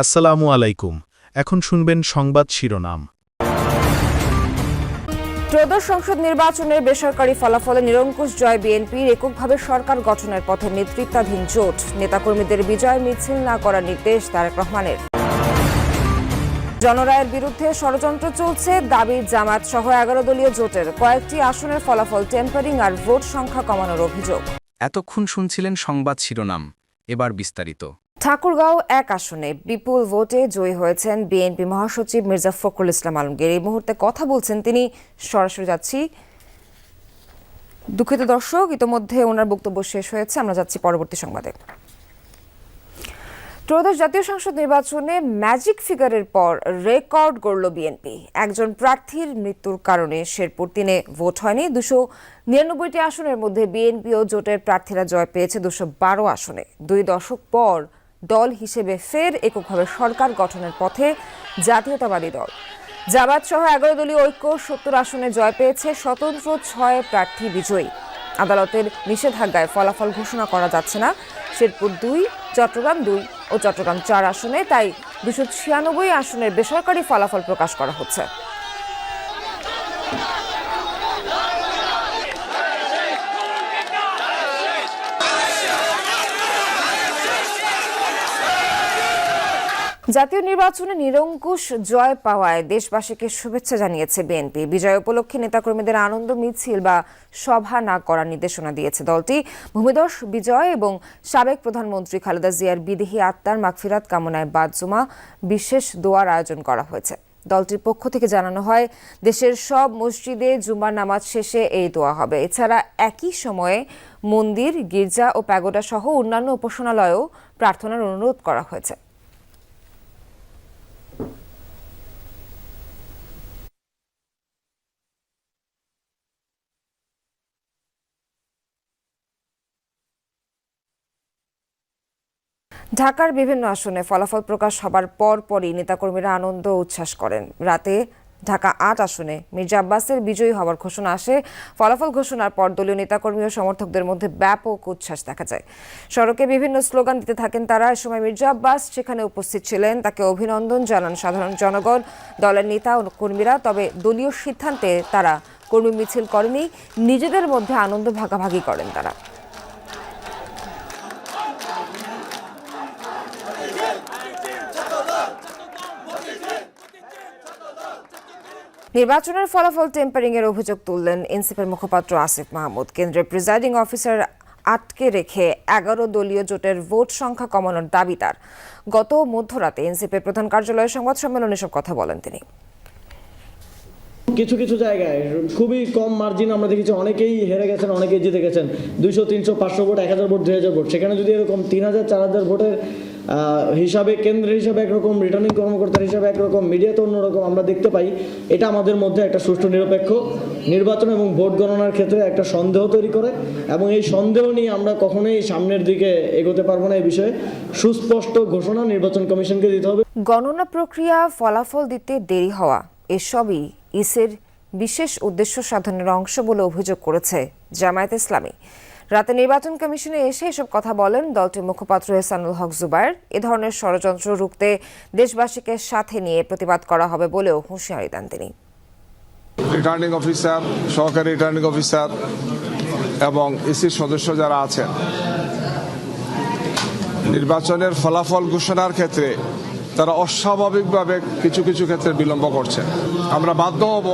আসসালামু আলাইকুম। এখন শুনবেন সংবাদ শিরোনাম। ত্রয়োদশ সংসদ নির্বাচনের বেসরকারি ফলাফলে নিরঙ্কুশ জয় বিএনপির, এককভাবে সরকার গঠনের পথে নেতৃত্বাধীন জোট। নেতাকর্মীদের বিজয় মিছিল না করার নির্দেশ তারেক রহমানের। জনরায়ের বিরুদ্ধে ষড়যন্ত্র চলছে, দাবি জামাত সহ 11 দলীয় জোটের। কয়েকটি আসনের ফলাফল টেম্পারিং আর ভোট সংখ্যা কমানোর অভিযোগ। এতক্ষণ শুনছিলেন সংবাদ শিরোনাম, এবার বিস্তারিত। ঠাকুরগাঁও 1 আসনে বিপুল ভোটে জয়ী হয়েছেন বিএনপি মহাসচিব মির্জা ফখরুল ইসলাম আলমগীর। এই মুহূর্তে কথা বলছেন তিনি, সরাসরি যাচ্ছি। দুঃখিত দর্শক, ইতোমধ্যে ওনার বক্তব্য শেষ হয়েছে, আমরা যাচ্ছি পরবর্তী সংবাদে। ত্রয়োদশ জাতীয় সংসদ নির্বাচনে ম্যাজিক ফিগারের পর রেকর্ড গড়ল বিএনপি। একজন প্রার্থীর মৃত্যুর কারণে শেরপুর 3-এ ভোট হয়নি। 299টি আসনের মধ্যে বিএনপি ও জোটের প্রার্থীরা জয় পেয়েছে 212 আসনে। 2 দশক পর দল হিসেবে ফের এককভাবে সরকার গঠনের পথে জাতীয়তাবাদী দল। জামাত সহ 11 দলীয় ঐক্য 70 আসনে জয় পেয়েছে, স্বতন্ত্র 6 প্রার্থী বিজয়ী। আদালতের নিষেধাজ্ঞায় ফলাফল ঘোষণা করা যাচ্ছে না শেরপুর 2, চট্টগ্রাম 2 ও চট্টগ্রাম 4 আসনে, তাই 296 আসনের বেসরকারি ফলাফল প্রকাশ করা হচ্ছে। জাতীয় নির্বাচনে নিরঙ্কুশ জয় পাওয়ায় দেশবাসীকে শুভেচ্ছা জানিয়েছে বিএনপি। বিজয় উপলক্ষে নেতাকর্মীদের আনন্দ মিছিল বা সভা না করার নির্দেশনা দিয়েছে দলটি। ভূমিধস বিজয় এবং সাবেক প্রধানমন্ত্রী খালেদা জিয়ার বিদেহী আত্মার মাগফিরাত কামনায় বাদ-জুমা বিশেষ দোয়ার আয়োজন করা হয়েছে। দলটির পক্ষ থেকে জানানো হয়, দেশের সব মসজিদে জুমার নামাজ শেষে এই দোয়া হবে। এছাড়া একই সময়ে মন্দির, গির্জা ও প্যাগোডা সহ অন্যান্য উপাসনালয়েও প্রার্থনার অনুরোধ করা হয়েছে। ঢাকার বিভিন্ন আসনে ফলাফল প্রকাশ হবার পরপরই নেতাকর্মীরা আনন্দ উচ্ছ্বাস করেন। রাতে ঢাকা 8 আসনে মির্জা আব্বাসের বিজয়ী হওয়ার ঘোষণা আসে। ফলাফল ঘোষণার পর দলীয় নেতাকর্মী ও সমর্থকদের মধ্যে ব্যাপক উচ্ছ্বাস দেখা যায়। সড়কে বিভিন্ন স্লোগান দিতে থাকেন তারা। এ সময় মির্জা আব্বাস সেখানে উপস্থিত ছিলেন, তাকে অভিনন্দন জানান সাধারণ জনগণ, দলের নেতা ও কর্মীরা। তবে দলীয় সিদ্ধান্তে তারা কর্মী মিছিল করেনি, নিজেদের মধ্যে আনন্দ ভাগাভাগি করেন তারা। নির্বাচনের ফলাফল টেম্পারিং এর অভিযোগ তুললেন এনসিপির মুখপাত্র আসিফ মাহমুদ। কেন্দ্রের প্রিজাইডিং অফিসার আটকে রেখে 11 দলীয় জোটের ভোট সংখ্যা কমানোর দাবি তার। গত মধ্যরাতে এনসিপির প্রধান কার্যালয়ে সংবাদ সম্মেলনে সব কথা বলেন তিনি। কিছু কিছু জায়গায় খুবই কম মার্জিন আমরা দেখেছি, অনেকেই হেরে গেছেন, অনেকেই জিতে গেছেন। 200, 300, 500 ভোট, 1000 ভোট, 2000 ভোট। সেখানে যদি এরকম 3000, 4000 ভোটের হিসাবে, কেন্দ্রের হিসাবে একরকম, রিটার্নিং কর্মকর্তার হিসাবে একরকম, মিডিয়াতে অন্যরকম আমরা দেখতে পাই, এটা আমাদের মধ্যে একটা সুষ্ঠু নিরপেক্ষ নির্বাচন এবং ভোট গণনার ক্ষেত্রে একটা সন্দেহ তৈরি করে, এবং এই সন্দেহ নিয়ে আমরা কখনোই সামনের দিকে এগোতে পারবো না। এই বিষয়ে সুস্পষ্ট ঘোষণা নির্বাচন কমিশনকে দিতে হবে। গণনা প্রক্রিয়া ফলাফল দিতে দেরি হওয়া, এসবই ইসির বিশেষ উদ্দেশ্য সাধনের অংশ বলে অভিযোগ করেছে জামায়াতে ইসলামী। রাতে নির্বাচন কমিশনে এসে এসব কথা বলেন দলটির মুখপাত্র এহসানুল হক জুবায়ের। এ ধরনের ষড়যন্ত্র রুখতে দেশবাসীকে সাথে নিয়ে প্রতিবাদ করা হবে বলেও হুঁশিয়ারি দেন তিনি। রিটার্নিং অফিসার, সহকারী রিটার্নিং অফিসার এবং ইসির সদস্য যারা আছেন, নির্বাচনের ফলাফল ঘোষণার ক্ষেত্রে তারা অস্বাভাবিকভাবে কিছু কিছু ক্ষেত্রে বিলম্ব করছেন। আমরা বাধ্য হব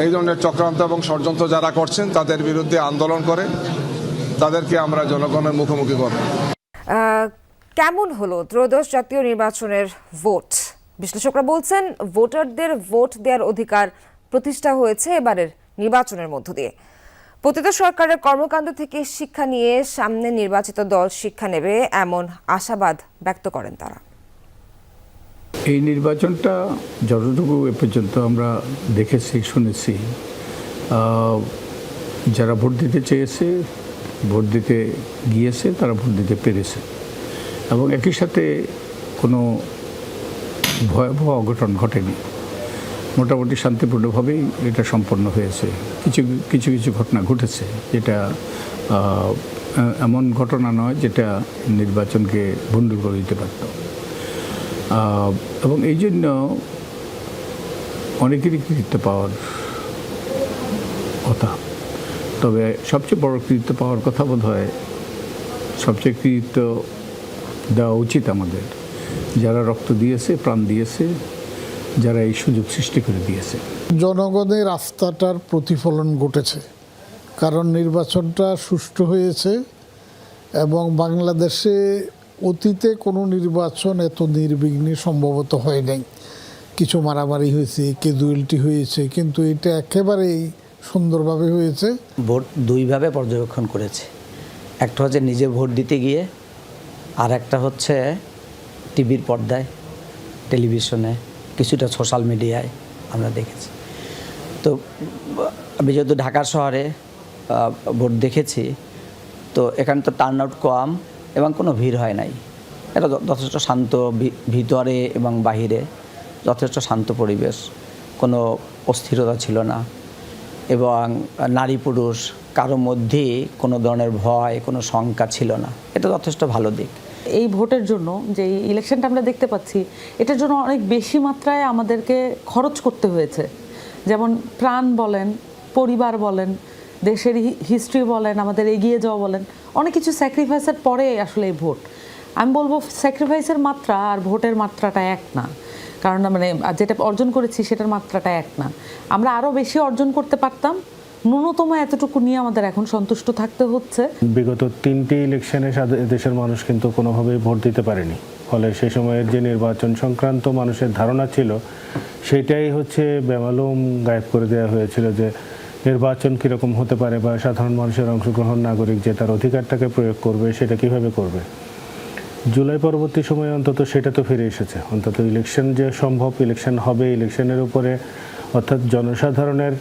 এই ধরনের চক্রান্ত এবং ষড়যন্ত্র যারা করছেন তাদের বিরুদ্ধে আন্দোলন করে তাদেরকে আমরা জনগণের মুখোমুখি করব। কেমন হলো ত্রয়োদশ জাতীয় নির্বাচনের ভোট? বিশ্লেষকরা বলছেন, ভোটারদের ভোট দেওয়ার অধিকার প্রতিষ্ঠা হয়েছে এবারের নির্বাচনের মধ্য দিয়ে। পতিত সরকারের কর্মকাণ্ড থেকে শিক্ষা নিয়ে সামনে নির্বাচিত দল শিক্ষা নেবে, এমন আশাবাদ ব্যক্ত করেন তারা। এই নির্বাচনটা যতটুকু এ পর্যন্ত আমরা দেখেছি, শুনেছি, যারা ভোট দিতে চেয়েছে, ভোট দিতে গিয়েছে, তারা ভোট দিতে পেরেছে, এবং একই সাথে কোনো ভয়াবহ অঘটন ঘটেনি। মোটামুটি শান্তিপূর্ণভাবেই এটা সম্পন্ন হয়েছে। কিছু কিছু ঘটনা ঘটেছে যেটা এমন ঘটনা নয় যেটা নির্বাচনকে ভণ্ডুল করে দিতে পারত। এবং এই জন্য অনেকেরই কৃতিত্ব পাওয়ার কথা, তবে সবচেয়ে বড় কৃতিত্ব পাওয়ার কথা বোধ হয় সবচেয়ে কৃতিত্ব দেওয়া উচিত আমাদের যারা রক্ত দিয়েছে, প্রাণ দিয়েছে, যারা এই সুযোগ সৃষ্টি করে দিয়েছে। জনগণের আস্থাটার প্রতিফলন ঘটেছে, কারণ নির্বাচনটা সুষ্ঠু হয়েছে এবং বাংলাদেশে অতীতে কোনো নির্বাচন এত নির্বিঘ্নে সম্ভবত হয় নাই। কিছু মারামারি হয়েছে, ক্যাজুয়ালিটি হয়েছে, কিন্তু এটা একেবারেই সুন্দরভাবে হয়েছে। ভোট দুইভাবে পর্যবেক্ষণ করেছে, একটা হচ্ছে নিজে ভোট দিতে গিয়ে, আর একটা হচ্ছে টিভির পর্দায়, টেলিভিশনে, কিছুটা সোশ্যাল মিডিয়ায় আমরা দেখেছি। তো আমি যেহেতু ঢাকা শহরে ভোট দেখেছি, তো এখানে তো টার্ন আউট কম এবং কোনো ভিড় হয় নাই। এটা যথেষ্ট শান্ত, ভিতরে এবং বাহিরে যথেষ্ট শান্ত পরিবেশ, কোনো অস্থিরতা ছিল না এবং নারী পুরুষ কারো মধ্যেই কোনো ধরনের ভয়, কোনো শঙ্কা ছিল না। এটা যথেষ্ট ভালো দিক। এই ভোটের জন্য যে ইলেকশনটা আমরা দেখতে পাচ্ছি, এটার জন্য অনেক বেশি মাত্রায় আমাদেরকে খরচ করতে হয়েছে। যেমন প্রাণ বলেন, পরিবার বলেন, দেশের হিস্ট্রি বলেন, আমাদের এগিয়ে যাওয়া বলেন, অনেক কিছু স্যাক্রিফাইসের পরে আসলে এই ভোট। আমি বলবো স্যাক্রিফাইসের মাত্রা আর ভোটের মাত্রাটা এক না, কারণ মানে যেটা অর্জন করেছি সেটার মাত্রাটা এক না। আমরা আরও বেশি অর্জন করতে পারতাম, ন্যূনতম এতটুকু নিয়ে আমাদের এখন সন্তুষ্ট থাকতে হচ্ছে। বিগত 3টি ইলেকশনে দেশের মানুষ কিন্তু কোনোভাবেই ভোট দিতে পারেনি, ফলে সেই সময়ের যে নির্বাচন সংক্রান্ত মানুষের ধারণা ছিল সেটাই হচ্ছে বেমালুম গায়েব করে দেওয়া হয়েছিল, যে নির্বাচন কীরকম হতে পারে বা সাধারণ মানুষের অংশগ্রহণ, নাগরিক যে তার অধিকারটাকে প্রয়োগ করবে সেটা কিভাবে করবে। জুলাই পরবর্তী সময়ে অন্তত সেটা তো ফিরে এসেছে, অন্তত ইলেকশন যে সম্ভব, ইলেকশন হবে, ইলেকশনের উপরে অর্থাৎ জনসাধারণের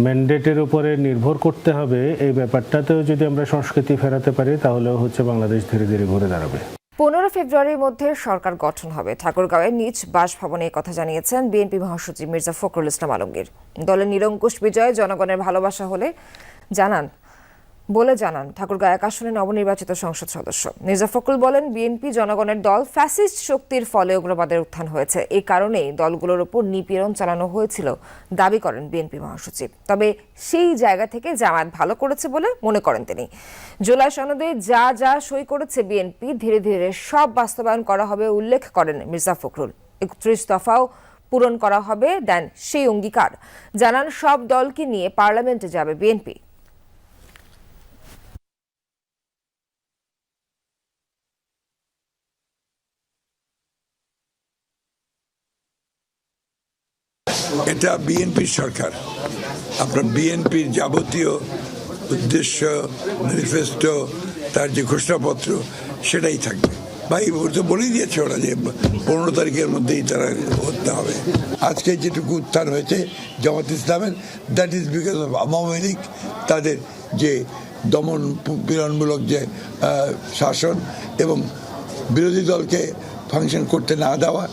ম্যান্ডেটের উপরে নির্ভর করতে হবে, এই ব্যাপারটাতেও যদি আমরা সংস্কৃতি ফেরাতে পারি তাহলেও হচ্ছে বাংলাদেশ ধীরে ধীরে ঘুরে দাঁড়াবে। 15 ফেব্রুয়ারির মধ্যে সরকার গঠন হবে, ঠাকুরগাঁওয়ে নিজ বাসভবনে কথা জানিয়েছেন বিএনপি মহাসচিব মির্জা ফখরুল ইসলাম আলমগীর। দলের নিরঙ্কুশ বিজয় জনগণের ভালোবাসা বলে জানান ঠাকুরগাঁও 1 আসনে নবনির্বাচিত সংসদ সদস্য মির্জা ফখরুল। বলেন, বিএনপি জনগণের দল, ফ্যাসিস্ট শক্তির ফলে উগ্রবাদের উত্থান হয়েছে, এই কারণেই দলগুলোর উপর নিপীড়ন চালানো হয়েছিল দাবি করেন বিএনপি মহাসচিব। তবে সেই জায়গা থেকে জামায়াত ভালো করেছে বলে মনে করেন তিনি। জুলাই সনদে যা যা সই করেছে বিএনপি, ধীরে ধীরে সব বাস্তবায়ন করা হবে উল্লেখ করেন মির্জা ফখরুল। 31 দফাও পূরণ করা হবে দেন সেই অঙ্গীকার। জানান, সব দলকে নিয়ে পার্লামেন্টে যাবে বিএনপি। এটা বিএনপির সরকার, আপনার বিএনপির যাবতীয় উদ্দেশ্য, ম্যানিফেস্টো, তার যে ঘোষণাপত্র সেটাই থাকবে। ভাই তো বলেই দিয়েছে ওরা যে 15 তারিখের মধ্যেই তারা হতে হবে। আজকে যেটুকু উত্থান হয়েছে জামাত ইসলামের, that is because of Awami League, তাদের যে দমন পীড়নমূলক যে শাসন এবং বিরোধী দলকে ফাংশন করতে না দেওয়া।